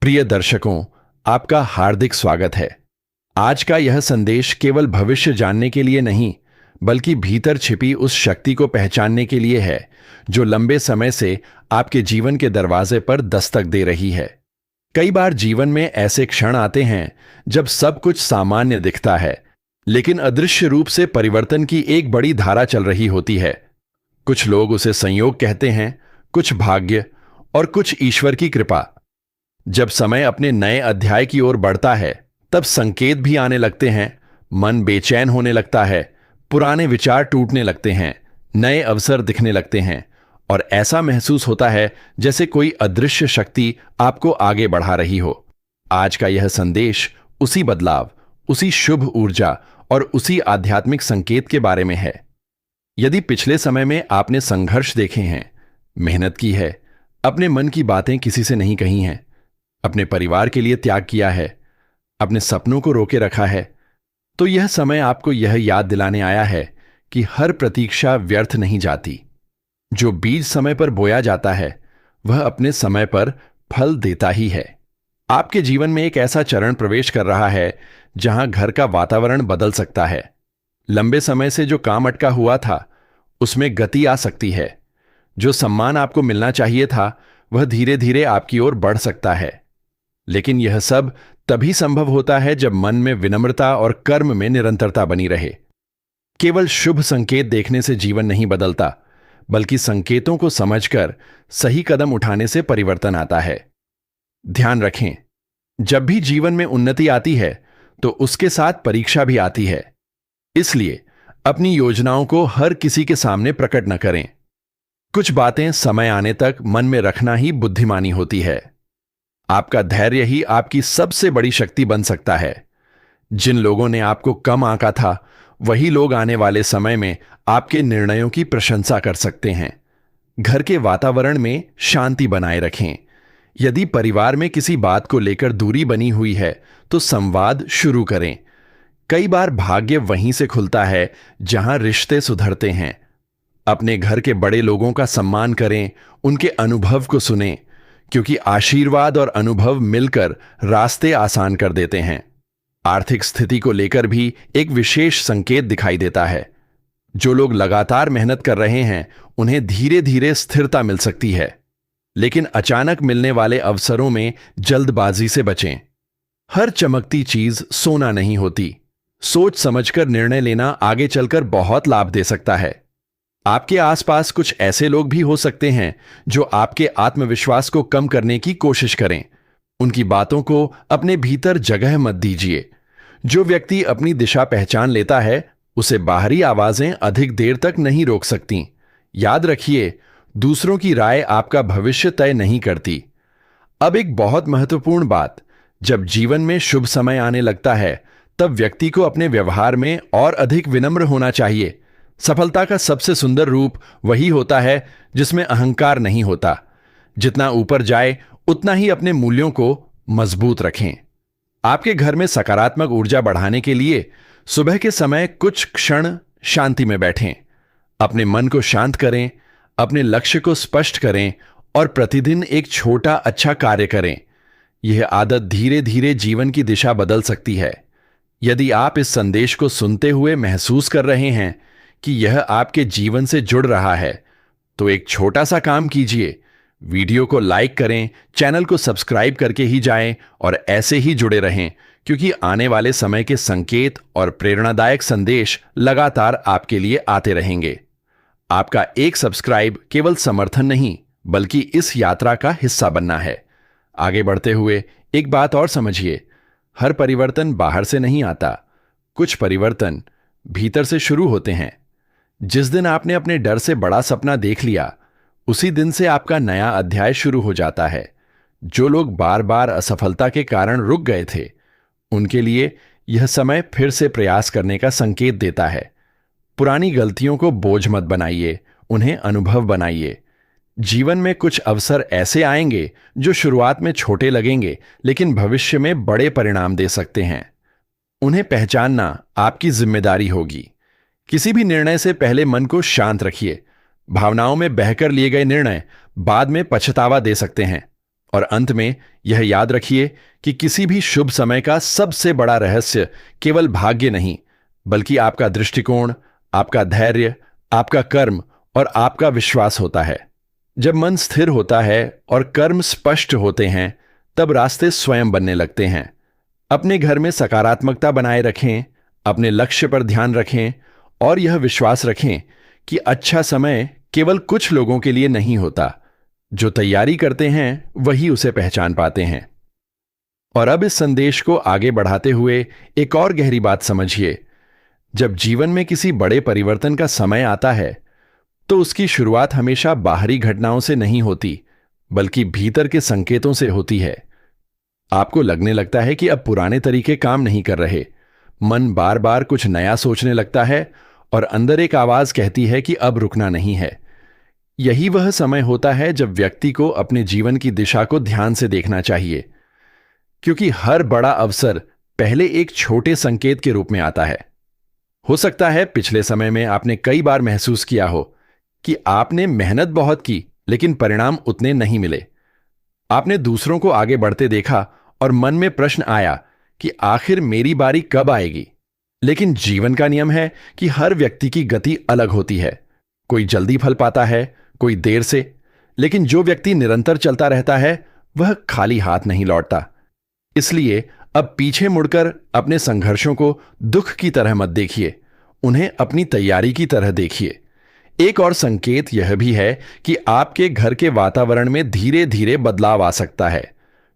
प्रिय दर्शकों, आपका हार्दिक स्वागत है। आज का यह संदेश केवल भविष्य जानने के लिए नहीं, बल्कि भीतर छिपी उस शक्ति को पहचानने के लिए है जो लंबे समय से आपके जीवन के दरवाजे पर दस्तक दे रही है। कई बार जीवन में ऐसे क्षण आते हैं जब सब कुछ सामान्य दिखता है, लेकिन अदृश्य रूप से परिवर्तन की एक बड़ी धारा चल रही होती है। कुछ लोग उसे संयोग कहते हैं, कुछ भाग्य और कुछ ईश्वर की कृपा। जब समय अपने नए अध्याय की ओर बढ़ता है, तब संकेत भी आने लगते हैं। मन बेचैन होने लगता है, पुराने विचार टूटने लगते हैं, नए अवसर दिखने लगते हैं और ऐसा महसूस होता है जैसे कोई अदृश्य शक्ति आपको आगे बढ़ा रही हो। आज का यह संदेश उसी बदलाव, उसी शुभ ऊर्जा और उसी आध्यात्मिक संकेत के बारे में है। यदि पिछले समय में आपने संघर्ष देखे हैं, मेहनत की है, अपने मन की बातें किसी से नहीं कही हैं, अपने परिवार के लिए त्याग किया है, अपने सपनों को रोके रखा है, तो यह समय आपको यह याद दिलाने आया है कि हर प्रतीक्षा व्यर्थ नहीं जाती। जो बीज समय पर बोया जाता है, वह अपने समय पर फल देता ही है। आपके जीवन में एक ऐसा चरण प्रवेश कर रहा है जहां घर का वातावरण बदल सकता है। लंबे समय से जो काम अटका हुआ था, उसमें गति आ सकती है। जो सम्मान आपको मिलना चाहिए था, वह धीरे धीरे आपकी ओर बढ़ सकता है। लेकिन यह सब तभी संभव होता है जब मन में विनम्रता और कर्म में निरंतरता बनी रहे। केवल शुभ संकेत देखने से जीवन नहीं बदलता, बल्कि संकेतों को समझकर सही कदम उठाने से परिवर्तन आता है। ध्यान रखें, जब भी जीवन में उन्नति आती है, तो उसके साथ परीक्षा भी आती है। इसलिए अपनी योजनाओं को हर किसी के सामने प्रकट न करें। कुछ बातें समय आने तक मन में रखना ही बुद्धिमानी होती है। आपका धैर्य ही आपकी सबसे बड़ी शक्ति बन सकता है। जिन लोगों ने आपको कम आंका था, वही लोग आने वाले समय में आपके निर्णयों की प्रशंसा कर सकते हैं। घर के वातावरण में शांति बनाए रखें। यदि परिवार में किसी बात को लेकर दूरी बनी हुई है, तो संवाद शुरू करें। कई बार भाग्य वहीं से खुलता है जहां रिश्ते सुधरते हैं। अपने घर के बड़े लोगों का सम्मान करें, उनके अनुभव को सुनें, क्योंकि आशीर्वाद और अनुभव मिलकर रास्ते आसान कर देते हैं। आर्थिक स्थिति को लेकर भी एक विशेष संकेत दिखाई देता है। जो लोग लगातार मेहनत कर रहे हैं, उन्हें धीरे धीरे स्थिरता मिल सकती है। लेकिन अचानक मिलने वाले अवसरों में जल्दबाजी से बचें। हर चमकती चीज सोना नहीं होती। सोच समझकर निर्णय लेना आगे चलकर बहुत लाभ दे सकता है। आपके आसपास कुछ ऐसे लोग भी हो सकते हैं जो आपके आत्मविश्वास को कम करने की कोशिश करें। उनकी बातों को अपने भीतर जगह मत दीजिए। जो व्यक्ति अपनी दिशा पहचान लेता है, उसे बाहरी आवाजें अधिक देर तक नहीं रोक सकती। याद रखिए, दूसरों की राय आपका भविष्य तय नहीं करती। अब एक बहुत महत्वपूर्ण बात, जब जीवन में शुभ समय आने लगता है, तब व्यक्ति को अपने व्यवहार में और अधिक विनम्र होना चाहिए। सफलता का सबसे सुंदर रूप वही होता है जिसमें अहंकार नहीं होता। जितना ऊपर जाए, उतना ही अपने मूल्यों को मजबूत रखें। आपके घर में सकारात्मक ऊर्जा बढ़ाने के लिए सुबह के समय कुछ क्षण शांति में बैठें। अपने मन को शांत करें, अपने लक्ष्य को स्पष्ट करें और प्रतिदिन एक छोटा अच्छा कार्य करें। यह आदत धीरे धीरे जीवन की दिशा बदल सकती है। यदि आप इस संदेश को सुनते हुए महसूस कर रहे हैं कि यह आपके जीवन से जुड़ रहा है, तो एक छोटा सा काम कीजिए। वीडियो को लाइक करें, चैनल को सब्सक्राइब करके ही जाएं और ऐसे ही जुड़े रहें, क्योंकि आने वाले समय के संकेत और प्रेरणादायक संदेश लगातार आपके लिए आते रहेंगे। आपका एक सब्सक्राइब केवल समर्थन नहीं, बल्कि इस यात्रा का हिस्सा बनना है। आगे बढ़ते हुए एक बात और समझिए, हर परिवर्तन बाहर से नहीं आता। कुछ परिवर्तन भीतर से शुरू होते हैं। जिस दिन आपने अपने डर से बड़ा सपना देख लिया, उसी दिन से आपका नया अध्याय शुरू हो जाता है। जो लोग बार बार असफलता के कारण रुक गए थे, उनके लिए यह समय फिर से प्रयास करने का संकेत देता है। पुरानी गलतियों को बोझ मत बनाइए, उन्हें अनुभव बनाइए। जीवन में कुछ अवसर ऐसे आएंगे जो शुरुआत में छोटे लगेंगे, लेकिन भविष्य में बड़े परिणाम दे सकते हैं। उन्हें पहचानना आपकी जिम्मेदारी होगी। किसी भी निर्णय से पहले मन को शांत रखिए। भावनाओं में बहकर लिए गए निर्णय बाद में पछतावा दे सकते हैं। और अंत में यह याद रखिए कि किसी भी शुभ समय का सबसे बड़ा रहस्य केवल भाग्य नहीं, बल्कि आपका दृष्टिकोण, आपका धैर्य, आपका कर्म और आपका विश्वास होता है। जब मन स्थिर होता है और कर्म स्पष्ट होते हैं, तब रास्ते स्वयं बनने लगते हैं। अपने घर में सकारात्मकता बनाए रखें, अपने लक्ष्य पर ध्यान रखें और यह विश्वास रखें कि अच्छा समय केवल कुछ लोगों के लिए नहीं होता। जो तैयारी करते हैं वही उसे पहचान पाते हैं। और अब इस संदेश को आगे बढ़ाते हुए एक और गहरी बात समझिए। जब जीवन में किसी बड़े परिवर्तन का समय आता है, तो उसकी शुरुआत हमेशा बाहरी घटनाओं से नहीं होती, बल्कि भीतर के संकेतों से होती है। आपको लगने लगता है कि अब पुराने तरीके काम नहीं कर रहे, मन बार बार कुछ नया सोचने लगता है और अंदर एक आवाज कहती है कि अब रुकना नहीं है। यही वह समय होता है जब व्यक्ति को अपने जीवन की दिशा को ध्यान से देखना चाहिए, क्योंकि हर बड़ा अवसर पहले एक छोटे संकेत के रूप में आता है। हो सकता है पिछले समय में आपने कई बार महसूस किया हो कि आपने मेहनत बहुत की, लेकिन परिणाम उतने नहीं मिले। आपने दूसरों को आगे बढ़ते देखा और मन में प्रश्न आया कि आखिर मेरी बारी कब आएगी। लेकिन जीवन का नियम है कि हर व्यक्ति की गति अलग होती है। कोई जल्दी फल पाता है, कोई देर से, लेकिन जो व्यक्ति निरंतर चलता रहता है वह खाली हाथ नहीं लौटता। इसलिए अब पीछे मुड़कर अपने संघर्षों को दुख की तरह मत देखिए, उन्हें अपनी तैयारी की तरह देखिए। एक और संकेत यह भी है कि आपके घर के वातावरण में धीरे धीरे बदलाव आ सकता है।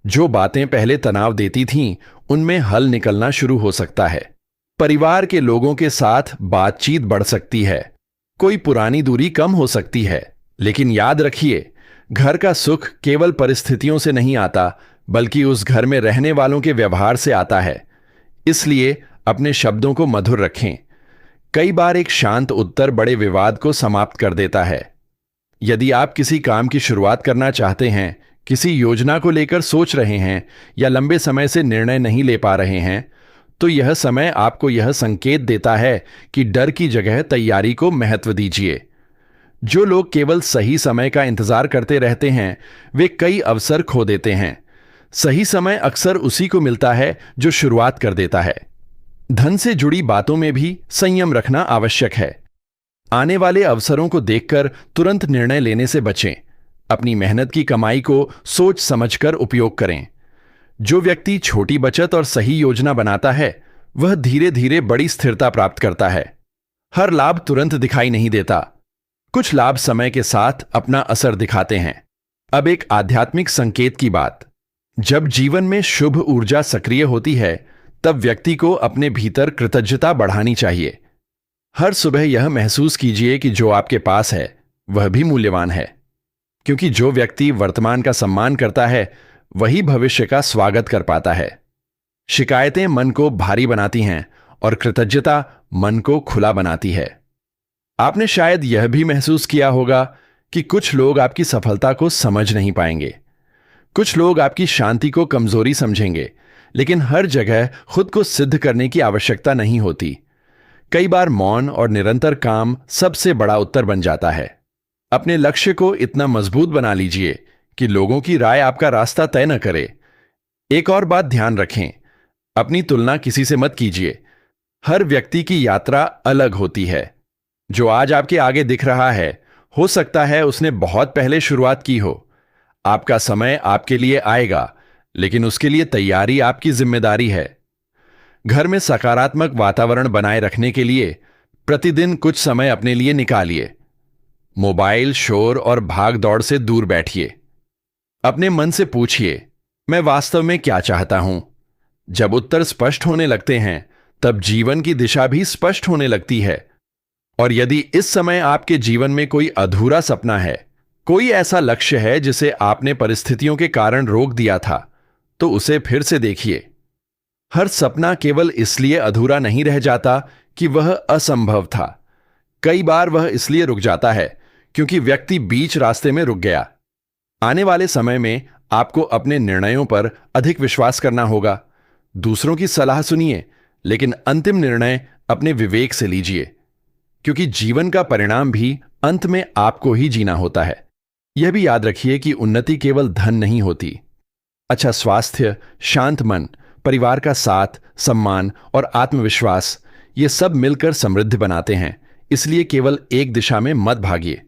जो बातें पहले तनाव देती थीं, उनमें हल निकलना शुरू हो सकता है। परिवार के लोगों के साथ बातचीत बढ़ सकती है, कोई पुरानी दूरी कम हो सकती है। लेकिन याद रखिए, घर का सुख केवल परिस्थितियों से नहीं आता, बल्कि उस घर में रहने वालों के व्यवहार से आता है। इसलिए अपने शब्दों को मधुर रखें। कई बार एक शांत उत्तर बड़े विवाद को समाप्त कर देता है। यदि आप किसी काम की शुरुआत करना चाहते हैं, किसी योजना को लेकर सोच रहे हैं या लंबे समय से निर्णय नहीं ले पा रहे हैं, तो यह समय आपको यह संकेत देता है कि डर की जगह तैयारी को महत्व दीजिए। जो लोग केवल सही समय का इंतजार करते रहते हैं, वे कई अवसर खो देते हैं। सही समय अक्सर उसी को मिलता है जो शुरुआत कर देता है। धन से जुड़ी बातों में भी संयम रखना आवश्यक है। आने वाले अवसरों को देखकर तुरंत निर्णय लेने से बचें। अपनी मेहनत की कमाई को सोच समझकर उपयोग करें। जो व्यक्ति छोटी बचत और सही योजना बनाता है, वह धीरे धीरे बड़ी स्थिरता प्राप्त करता है। हर लाभ तुरंत दिखाई नहीं देता, कुछ लाभ समय के साथ अपना असर दिखाते हैं। अब एक आध्यात्मिक संकेत की बात। जब जीवन में शुभ ऊर्जा सक्रिय होती है, तब व्यक्ति को अपने भीतर कृतज्ञता बढ़ानी चाहिए। हर सुबह यह महसूस कीजिए कि जो आपके पास है वह भी मूल्यवान है, क्योंकि जो व्यक्ति वर्तमान का सम्मान करता है वही भविष्य का स्वागत कर पाता है। शिकायतें मन को भारी बनाती हैं और कृतज्ञता मन को खुला बनाती है। आपने शायद यह भी महसूस किया होगा कि कुछ लोग आपकी सफलता को समझ नहीं पाएंगे, कुछ लोग आपकी शांति को कमजोरी समझेंगे, लेकिन हर जगह खुद को सिद्ध करने की आवश्यकता नहीं होती। कई बार मौन और निरंतर काम सबसे बड़ा उत्तर बन जाता है। अपने लक्ष्य को इतना मजबूत बना लीजिए कि लोगों की राय आपका रास्ता तय न करे। एक और बात ध्यान रखें, अपनी तुलना किसी से मत कीजिए। हर व्यक्ति की यात्रा अलग होती है। जो आज आपके आगे दिख रहा है, हो सकता है उसने बहुत पहले शुरुआत की हो। आपका समय आपके लिए आएगा, लेकिन उसके लिए तैयारी आपकी जिम्मेदारी है। घर में सकारात्मक वातावरण बनाए रखने के लिए प्रतिदिन कुछ समय अपने लिए निकालिए। मोबाइल, शोर और भाग दौड़ से दूर बैठिए। अपने मन से पूछिए, मैं वास्तव में क्या चाहता हूं? जब उत्तर स्पष्ट होने लगते हैं, तब जीवन की दिशा भी स्पष्ट होने लगती है। और यदि इस समय आपके जीवन में कोई अधूरा सपना है, कोई ऐसा लक्ष्य है जिसे आपने परिस्थितियों के कारण रोक दिया था, तो उसे फिर से देखिए। हर सपना केवल इसलिए अधूरा नहीं रह जाता कि वह असंभव था। कई बार वह इसलिए रुक जाता है क्योंकि व्यक्ति बीच रास्ते में रुक गया। आने वाले समय में आपको अपने निर्णयों पर अधिक विश्वास करना होगा। दूसरों की सलाह सुनिए, लेकिन अंतिम निर्णय अपने विवेक से लीजिए, क्योंकि जीवन का परिणाम भी अंत में आपको ही जीना होता है। यह भी याद रखिए कि उन्नति केवल धन नहीं होती, अच्छा स्वास्थ्य, शांत मन, परिवार का साथ, सम्मान और आत्मविश्वास, ये सब मिलकर समृद्ध बनाते हैं। इसलिए केवल एक दिशा में मत भागिए।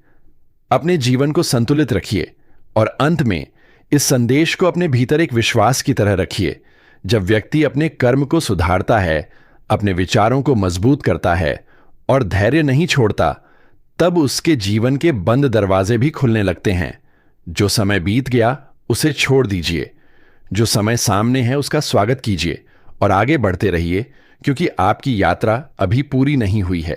अपने जीवन को संतुलित रखिए और अंत में इस संदेश को अपने भीतर एक विश्वास की तरह रखिए। जब व्यक्ति अपने कर्म को सुधारता है, अपने विचारों को मजबूत करता है और धैर्य नहीं छोड़ता, तब उसके जीवन के बंद दरवाजे भी खुलने लगते हैं। जो समय बीत गया उसे छोड़ दीजिए, जो समय सामने है उसका स्वागत कीजिए और आगे बढ़ते रहिए, क्योंकि आपकी यात्रा अभी पूरी नहीं हुई है।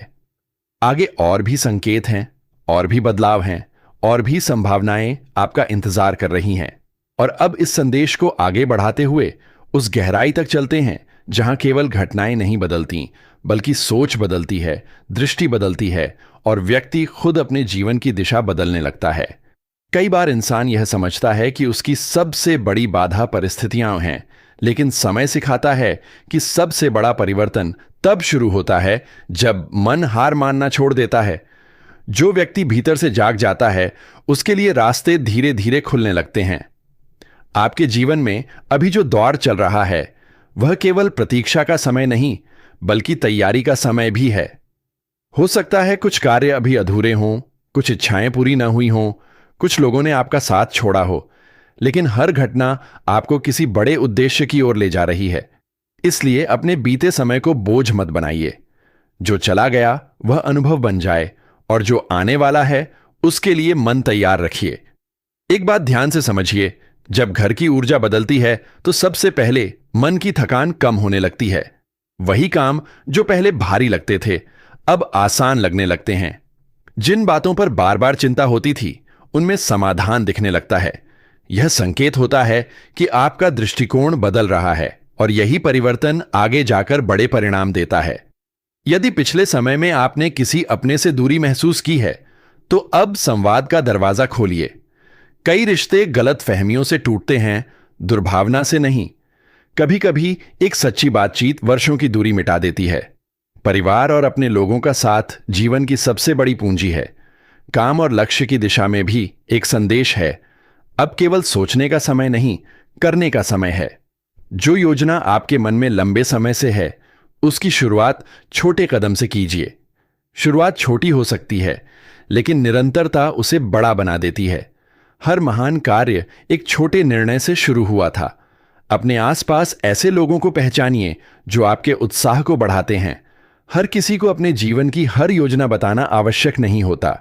आगे और भी संकेत हैं, और भी बदलाव हैं, और भी संभावनाएं आपका इंतजार कर रही हैं। और अब इस संदेश को आगे बढ़ाते हुए उस गहराई तक चलते हैं जहां केवल घटनाएं नहीं बदलती, बल्कि सोच बदलती है, दृष्टि बदलती है और व्यक्ति खुद अपने जीवन की दिशा बदलने लगता है। कई बार इंसान यह समझता है कि उसकी सबसे बड़ी बाधा परिस्थितियां हैं, लेकिन समय सिखाता है कि सबसे बड़ा परिवर्तन तब शुरू होता है जब मन हार मानना छोड़ देता है। जो व्यक्ति भीतर से जाग जाता है, उसके लिए रास्ते धीरे धीरे खुलने लगते हैं। आपके जीवन में अभी जो दौर चल रहा है, वह केवल प्रतीक्षा का समय नहीं, बल्कि तैयारी का समय भी है। हो सकता है कुछ कार्य अभी अधूरे हों, कुछ इच्छाएं पूरी ना हुई हों, कुछ लोगों ने आपका साथ छोड़ा हो, लेकिन हर घटना आपको किसी बड़े उद्देश्य की ओर ले जा रही है। इसलिए अपने बीते समय को बोझ मत बनाइए। जो चला गया वह अनुभव बन जाए, और जो आने वाला है उसके लिए मन तैयार रखिए। एक बात ध्यान से समझिए, जब घर की ऊर्जा बदलती है तो सबसे पहले मन की थकान कम होने लगती है। वही काम जो पहले भारी लगते थे, अब आसान लगने लगते हैं। जिन बातों पर बार बार चिंता होती थी, उनमें समाधान दिखने लगता है। यह संकेत होता है कि आपका दृष्टिकोण बदल रहा है, और यही परिवर्तन आगे जाकर बड़े परिणाम देता है। यदि पिछले समय में आपने किसी अपने से दूरी महसूस की है, तो अब संवाद का दरवाजा खोलिए। कई रिश्ते गलत फहमियों से टूटते हैं, दुर्भावना से नहीं। कभी कभी एक सच्ची बातचीत वर्षों की दूरी मिटा देती है। परिवार और अपने लोगों का साथ जीवन की सबसे बड़ी पूंजी है। काम और लक्ष्य की दिशा में भी एक संदेश है, अब केवल सोचने का समय नहीं, करने का समय है। जो योजना आपके मन में लंबे समय से है, उसकी शुरुआत छोटे कदम से कीजिए। शुरुआत छोटी हो सकती है, लेकिन निरंतरता उसे बड़ा बना देती है। हर महान कार्य एक छोटे निर्णय से शुरू हुआ था। अपने आसपास ऐसे लोगों को पहचानिए जो आपके उत्साह को बढ़ाते हैं। हर किसी को अपने जीवन की हर योजना बताना आवश्यक नहीं होता।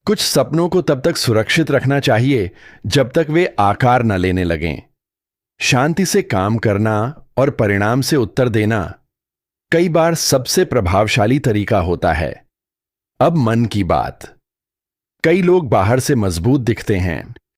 कुछ सपनों को तब तक सुरक्षित रखना चाहिए जब तक वे आकार न लेने लगें। शांति से काम करना और परिणाम से उत्तर देना कई बार सबसे प्रभावशाली तरीका होता है। अब मन की बात। कई लोग बाहर से मजबूत दिखते हैं,